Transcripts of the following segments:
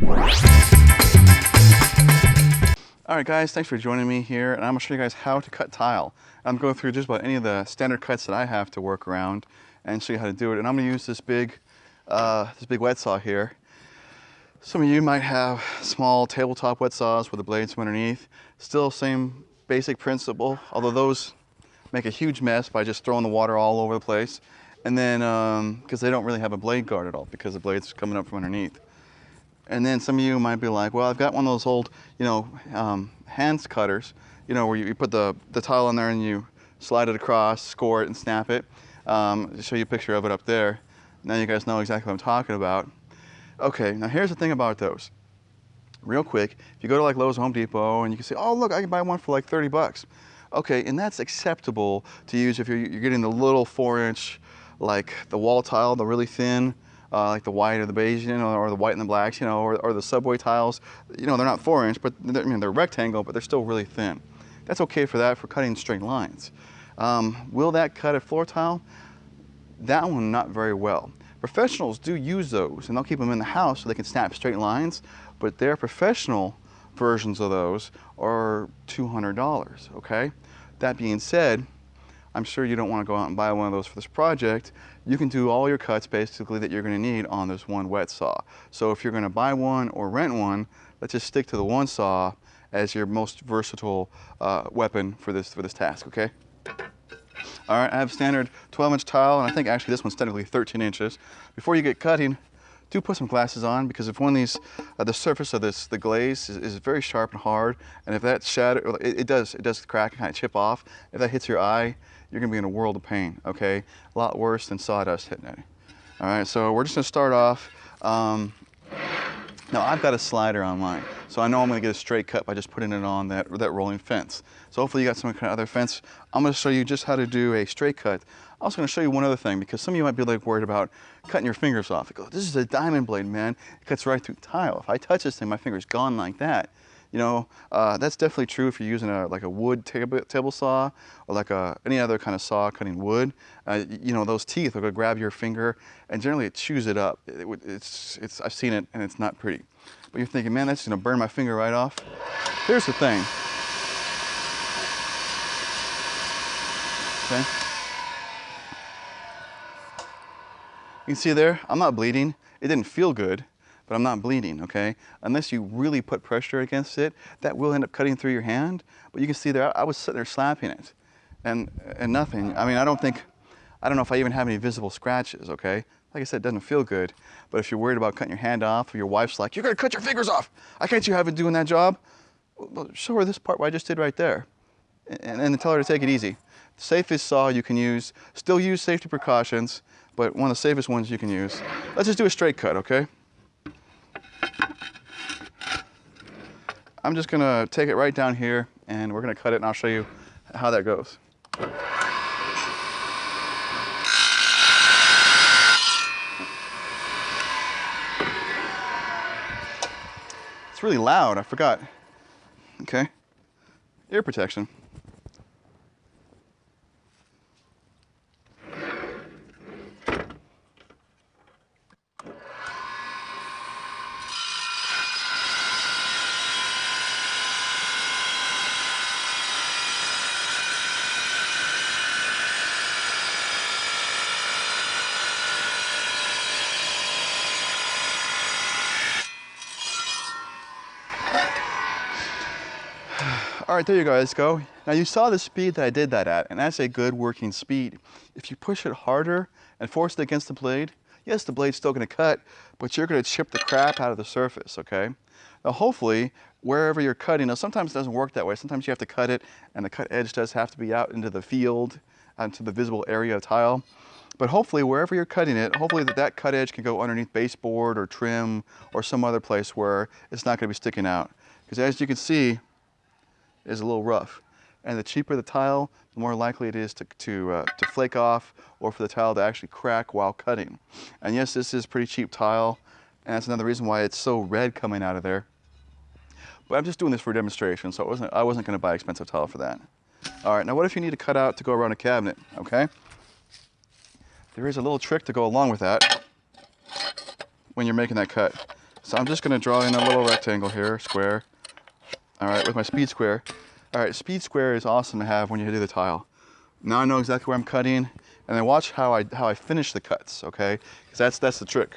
Alright guys, thanks for joining me here, and I'm going to show you guys how to cut tile. I'm going through just about any of the standard cuts that I have to work around and show you how to do it. And I'm going to use this big wet saw here. Some of you might have small tabletop wet saws with the blades from underneath. Still same basic principle, although those make a huge mess by just throwing the water all over the place. And then, because they don't really have a blade guard at all, because the blade's coming up from underneath. And then some of you might be like, well, I've got one of those old, hand cutters, where you put the tile in there and you slide it across, score it, and snap it. I'll show you a picture of it up there. Now you guys know exactly what I'm talking about. Okay, now here's the thing about those. Real quick, if you go to like Lowe's or Home Depot and you can say, oh, look, I can buy one for like 30 bucks. Okay, and that's acceptable to use if you're getting the little 4-inch, like the wall tile, the really thin, like the white or the beige, or the white and the blacks, or the subway tiles. They're not 4-inch, but they're rectangle, but they're still really thin. That's okay for that, for cutting straight lines. Will that cut a floor tile? That one, not very well. Professionals do use those, and they'll keep them in the house so they can snap straight lines, but their professional versions of those are $200, okay? That being said, I'm sure you don't want to go out and buy one of those for this project. You can do all your cuts basically that you're going to need on this one wet saw. So if you're going to buy one or rent one, let's just stick to the one saw as your most versatile weapon for this task, okay? All right, I have standard 12-inch tile, and I think actually this one's technically 13 inches. Before you get cutting, do put some glasses on, because if one of these, the surface of the glaze is very sharp and hard, and if that shatter, it does crack and kind of chip off. If that hits your eye, you're gonna be in a world of pain, okay? A lot worse than sawdust hitting it. All right, so we're just gonna start off. Now I've got a slider on mine, so I know I'm gonna get a straight cut by just putting it on that rolling fence. So hopefully you got some kind of other fence. I'm gonna show you just how to do a straight cut. I'm also gonna show you one other thing, because some of you might be like worried about cutting your fingers off. You go, this is a diamond blade, man. It cuts right through tile. If I touch this thing, my finger's gone like that. That's definitely true if you're using like a wood table saw, or like any other kind of saw cutting wood. Those teeth are gonna grab your finger, and generally it chews it up. I've seen it, and it's not pretty. But you're thinking, man, that's gonna burn my finger right off. Here's the thing. Okay. You can see there, I'm not bleeding. It didn't feel good, but I'm not bleeding, okay? Unless you really put pressure against it, that will end up cutting through your hand. But you can see there, I was sitting there slapping it, and nothing. I mean, I don't know if I even have any visible scratches, okay? Like I said, it doesn't feel good. But if you're worried about cutting your hand off, or your wife's like, you're gonna cut your fingers off. I can't you have it doing that job? Well, show her this part what I just did right there. And then tell her to take it easy. The safest saw you can use, still use safety precautions, but one of the safest ones you can use. Let's just do a straight cut, okay? I'm just gonna take it right down here, and we're gonna cut it, and I'll show you how that goes. It's really loud, I forgot. Okay, ear protection. All right, there you guys go. Now you saw the speed that I did that at, and that's a good working speed. If you push it harder and force it against the blade, yes, the blade's still gonna cut, but you're gonna chip the crap out of the surface, okay? Now hopefully, wherever you're cutting, now sometimes it doesn't work that way. Sometimes you have to cut it, and the cut edge does have to be out into the field, into the visible area of tile. But hopefully, wherever you're cutting it, hopefully that cut edge can go underneath baseboard or trim or some other place where it's not gonna be sticking out. Because as you can see, it's a little rough. And the cheaper the tile, the more likely it is to flake off, or for the tile to actually crack while cutting. And yes, this is pretty cheap tile, and that's another reason why it's so red coming out of there. But I'm just doing this for a demonstration, so I wasn't gonna buy expensive tile for that. All right, now what if you need to cut out to go around a cabinet, okay? There is a little trick to go along with that when you're making that cut. So I'm just gonna draw in a little rectangle here, square. All right, with my speed square. All right, speed square is awesome to have when you do the tile. Now I know exactly where I'm cutting, and then watch how I finish the cuts, okay? Because that's the trick.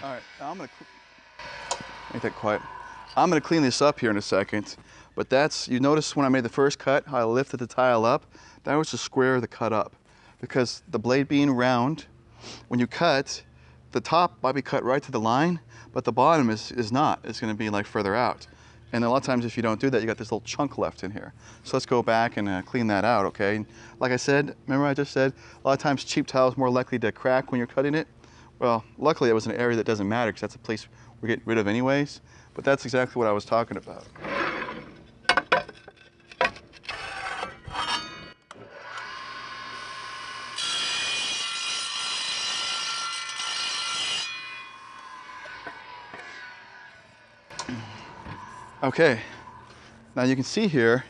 All right, now I'm gonna make that quiet. I'm gonna clean this up here in a second, but you notice when I made the first cut, how I lifted the tile up? That was to square the cut up. Because the blade being round, when you cut, the top might be cut right to the line, but the bottom is not. It's gonna be like further out. And a lot of times if you don't do that, you got this little chunk left in here. So let's go back and clean that out, okay? Like I said, remember I just said, a lot of times cheap tile is more likely to crack when you're cutting it. Well, luckily it was an area that doesn't matter because that's a place we're getting rid of anyways, but that's exactly what I was talking about. Okay, now you can see here,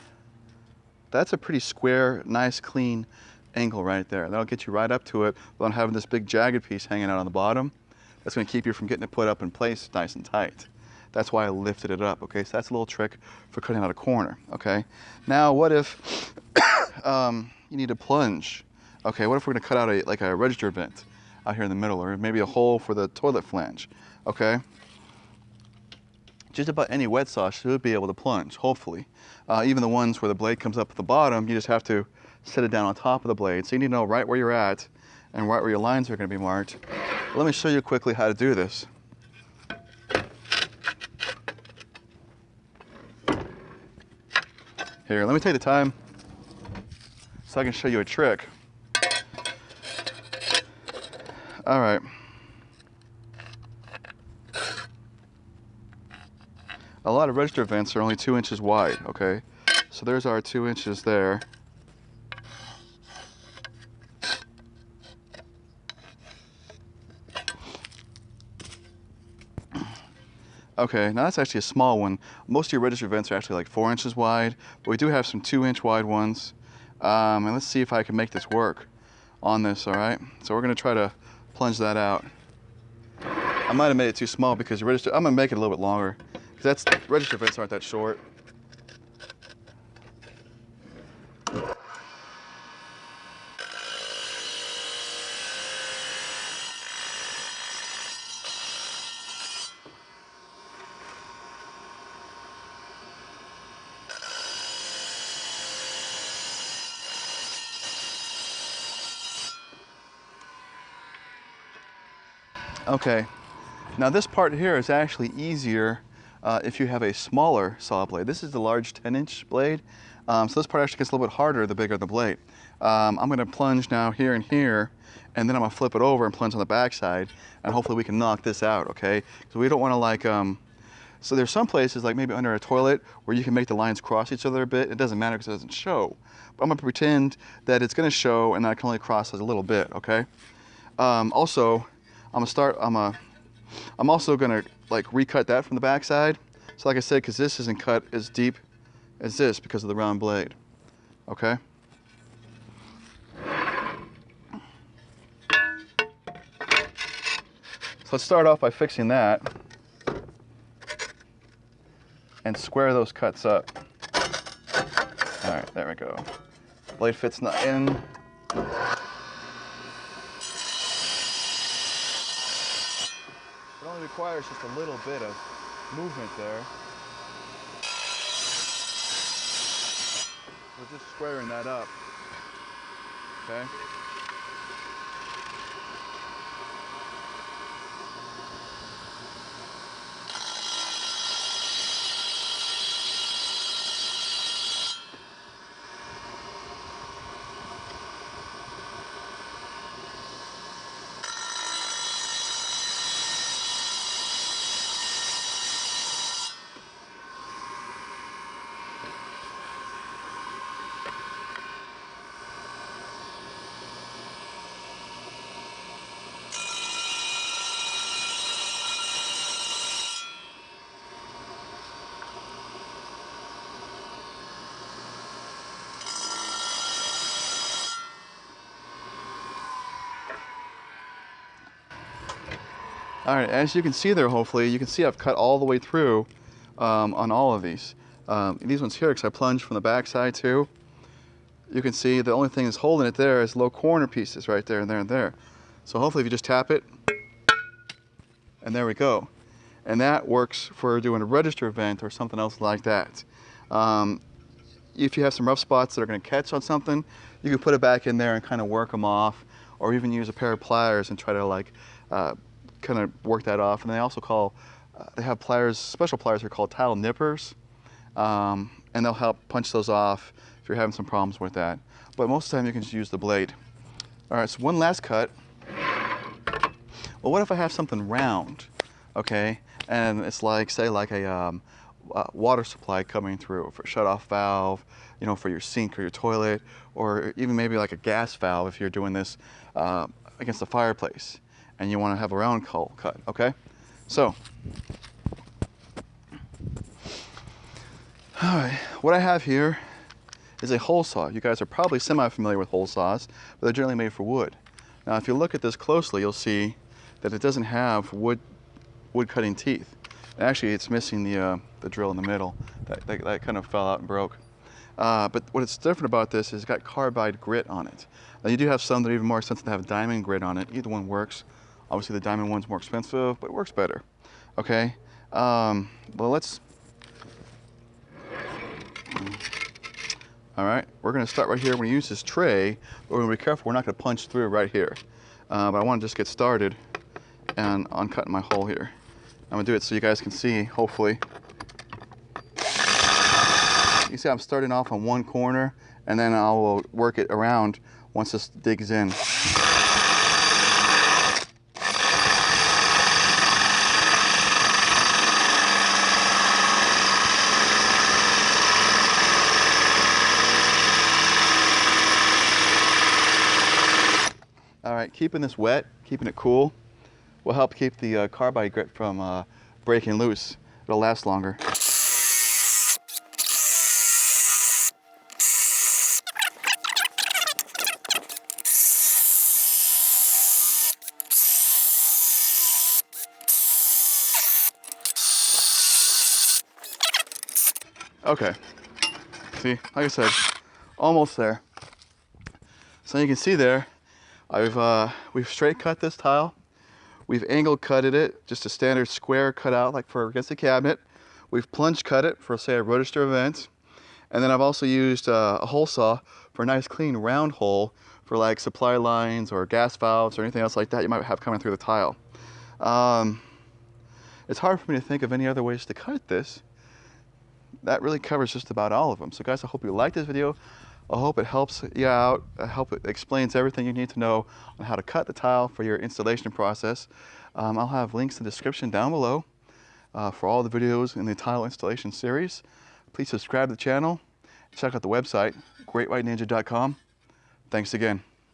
that's a pretty square, nice, clean angle right there. That'll get you right up to it without having this big jagged piece hanging out on the bottom. That's gonna keep you from getting it put up in place nice and tight. That's why I lifted it up, okay? So that's a little trick for cutting out a corner, okay? Now, what if you need to plunge? Okay, what if we're gonna cut out like a register vent out here in the middle, or maybe a hole for the toilet flange, okay? Just about any wet saw should be able to plunge, hopefully. Even the ones where the blade comes up at the bottom, you just have to set it down on top of the blade. So you need to know right where you're at and right where your lines are gonna be marked. Let me show you quickly how to do this. Here, let me take the time so I can show you a trick. All right. A lot of register vents are only 2 inches wide, okay? So there's our 2 inches there. Okay, now that's actually a small one. Most of your register vents are actually like 4 inches wide, but we do have some 2-inch wide ones. And let's see if I can make this work on this, all right? So we're gonna try to plunge that out. I might have made it too small because the register, I'm gonna make it a little bit longer. Because register vents aren't that short. Okay, now this part here is actually easier if you have a smaller saw blade. This is the large 10-inch blade, so this part actually gets a little bit harder the bigger the blade. I'm going to plunge now here and here, and then I'm going to flip it over and plunge on the back side, and hopefully we can knock this out, okay? So we don't want to like, so there's some places like maybe under a toilet where you can make the lines cross each other a bit. It doesn't matter because it doesn't show. But I'm going to pretend that it's going to show and that I can only cross a little bit, okay? Also, I'm also gonna like recut that from the backside. So like I said, because this isn't cut as deep as this because of the round blade. Okay. So let's start off by fixing that and square those cuts up. All right, there we go. Blade fits not in. It only requires just a little bit of movement there. We're just squaring that up, okay? All right, as you can see there, hopefully, you can see I've cut all the way through on all of these. These ones here, because I plunged from the back side too. You can see the only thing that's holding it there is low corner pieces right there and there and there. So hopefully if you just tap it, and there we go. And that works for doing a register event or something else like that. If you have some rough spots that are going to catch on something, you can put it back in there and kind of work them off, or even use a pair of pliers and try to like kind of work that off. And they also call, they have pliers, special pliers are called tile nippers, and they'll help punch those off if you're having some problems with that. But most of the time you can just use the blade. All right, so one last cut. Well, what if I have something round, okay? And it's like, say, like a water supply coming through for a shut-off valve, you know, for your sink or your toilet, or even maybe like a gas valve if you're doing this against the fireplace, and you want to have a round hole cut, okay? So, all right, what I have here is a hole saw. You guys are probably semi-familiar with hole saws, but they're generally made for wood. Now, if you look at this closely, you'll see that it doesn't have wood cutting teeth. And actually, it's missing the drill in the middle. That kind of fell out and broke. But what's different about this is it's got carbide grit on it. Now, you do have some that are even more expensive that have diamond grit on it. Either one works. Obviously, the diamond one's more expensive, but it works better. Okay. Well, let's. All right, we're going to start right here. We're going to use this tray, but we're going to be careful. We're not going to punch through right here. But I want to just get started and on cutting my hole here. I'm going to do it so you guys can see, hopefully. You see I'm starting off on one corner, and then I will work it around once this digs in. All right, keeping this wet, keeping it cool, will help keep the carbide grit from breaking loose. It'll last longer. Okay, see, like I said, almost there. So you can see there, we've straight cut this tile. We've angle cutted it, just a standard square cutout like for against the cabinet. We've plunge cut it for, say, a register event. And then I've also used a hole saw for a nice clean round hole for like supply lines or gas valves or anything else like that you might have coming through the tile. It's hard for me to think of any other ways to cut this. That really covers just about all of them. So guys, I hope you liked this video. I hope it helps you out. I hope it explains everything you need to know on how to cut the tile for your installation process. I'll have links in the description down below for all the videos in the tile installation series. Please subscribe to the channel. Check out the website, greatwhiteninja.com. Thanks again.